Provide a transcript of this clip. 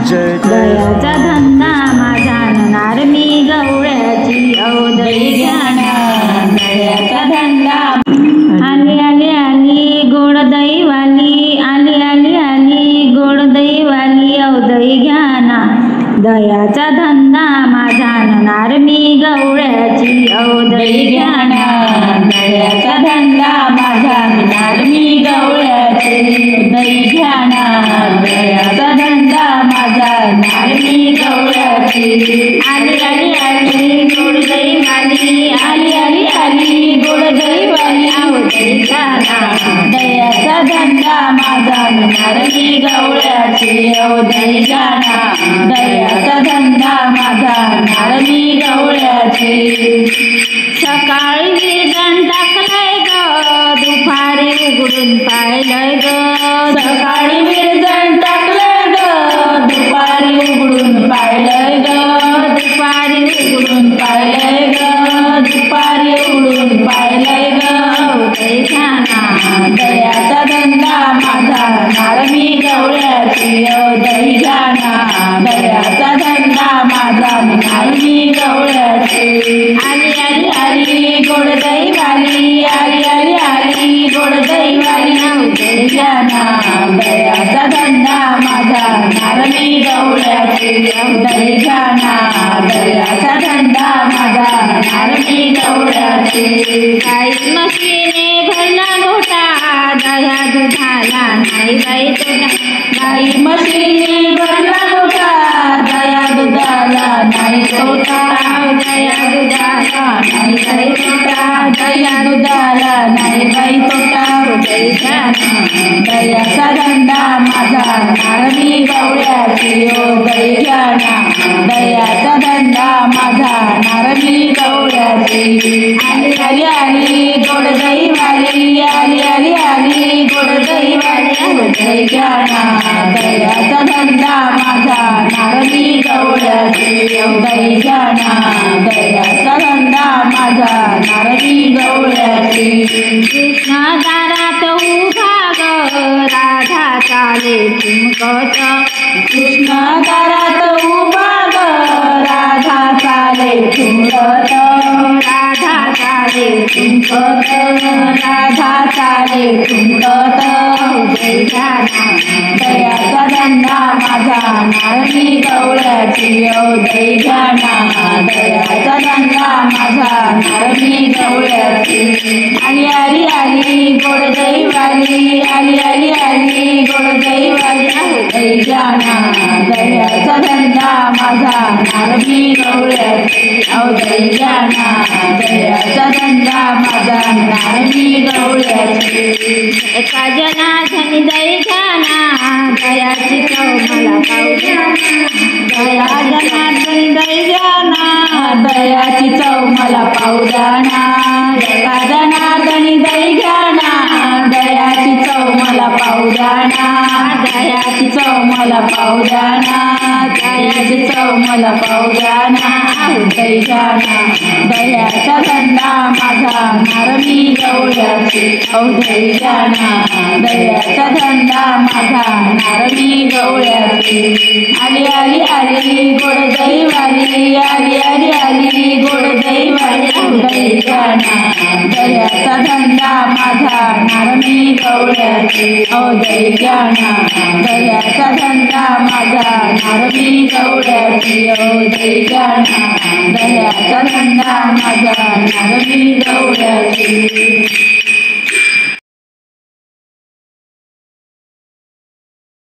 जय दयाचा धंदा माझा आणणार मी गवळ्याची औदई ज्ञान दयाचा धंदा आली आली आली गोड दहीवाली आली आली आली गोड दहीवाली औदई ज्ञाना दयाचा धंदा माझा आणणार मी गवळ्याची औदई ज्ञान दयाचा धंदा माझा आणणार मी गवळ्याची औदई ज्ञान दयाचा धंदा माझा आणणार मी गवळ्याची आली आली आली गोड दहीवाली आली आली आली गोड दहीवाली औदई ज्ञाना दयाचा धंदा माझा आणणार मी गवळ्याची औदई ज्ञाना दयाचा धंदा माझा आणणार मी गवळ्याची सकाळी विरजण टाकलंय ग दुपारी उघडून पाहिलंय ग सकाळी विरजण टाकलंय ग दुपारी उघडून पाहिलंय ग दुपारी उघडून पाहिलंय ग दुपारी उघडून पाहिलंय ग औदई ज्ञाना दयाचा धंदा माझा आणणार मी गवळ्याची औदई ज्ञाना दयाचा धंदा माझा आणणार मी गवळ्याची आली आली आली गोड दहीवाली आली आली आली गोड दहीवाली औदई ज्ञाना दयाचा धंदा माझा आणणार मी गवळ्याची औदई ज्ञाना दयाचा धंदा माझा आणणार मी गवळ्याची गाई म्हशीने भरला गोठा दया दुधाला नाही बाई तोटा गाई म्हशीने भरला गोठा दया दुधाला नाही तोटा दया दुधाला नाही बाई तोटा दया दुधाला नाही बाई तोटा औदई ज्ञाना दयाचा धंदा माझा आणणार मी गवळ्याची औदई ज्ञाना दयाचा धंदा माझा आणणार मी गवळ्याची आली आली आली गोड दहीवाली आली आली आली गोड दहीवाली औदई ज्ञाना दयाचा धंदा माझा आणणार मी गवळ्याची औदई ज्ञाना दयाचा धंदा माझा आणणार मी गवळ्याची कृष्ण दारात उभा ग राधा चाले ठुमकत कृष्ण दारात उभा ग राधा चाले ठुमकत राधा चाले ठुमकत राधा चाले ठुमकत औदई ज्ञाना दयाचा धंदा माझा आणणार मी गवळ्याची औदई ज्ञाना दयाचा धंदा माझा आणणार मी गवळ्याची आली आली आली गोड दहीवाली आली आली आली गोड दहीवाली औदई ज्ञाना दयाचा धंदा माझा आणणार मी गवळ्याची औदई ज्ञाना दयाचा धंदा माझा आणणार मी गवळ्याची एका जनार्दनी दही ज्ञाना दयाची चव मला पाहू दया जनार्दनी दही ज्ञाना दयाची चव मला पाहू जाना एका जनार्दनी दही ज्ञाना दयाची चव मला पाहू जाना दयाची चव मला पाहू जाना दयाची चव मला पाहू जाना औदई ज्ञाना दयाचा धंदा माझा आणणार मी गवळ्याची औदई ज्ञाना दयाचा धंदा माझा आणणार मी गवळ्याची आली आली आली गोड दहीवाली आली आली आली गोड दहीवाली औदई ज्ञाना दयाचा धंदा माझा आणणार मी गवळ्याची औदई ज्ञाना दयाचा धंदा माझा आणणार मी गवळ्याची औदई ज्ञाना दयाचा धंदा माझा आणणार मी गवळ्याची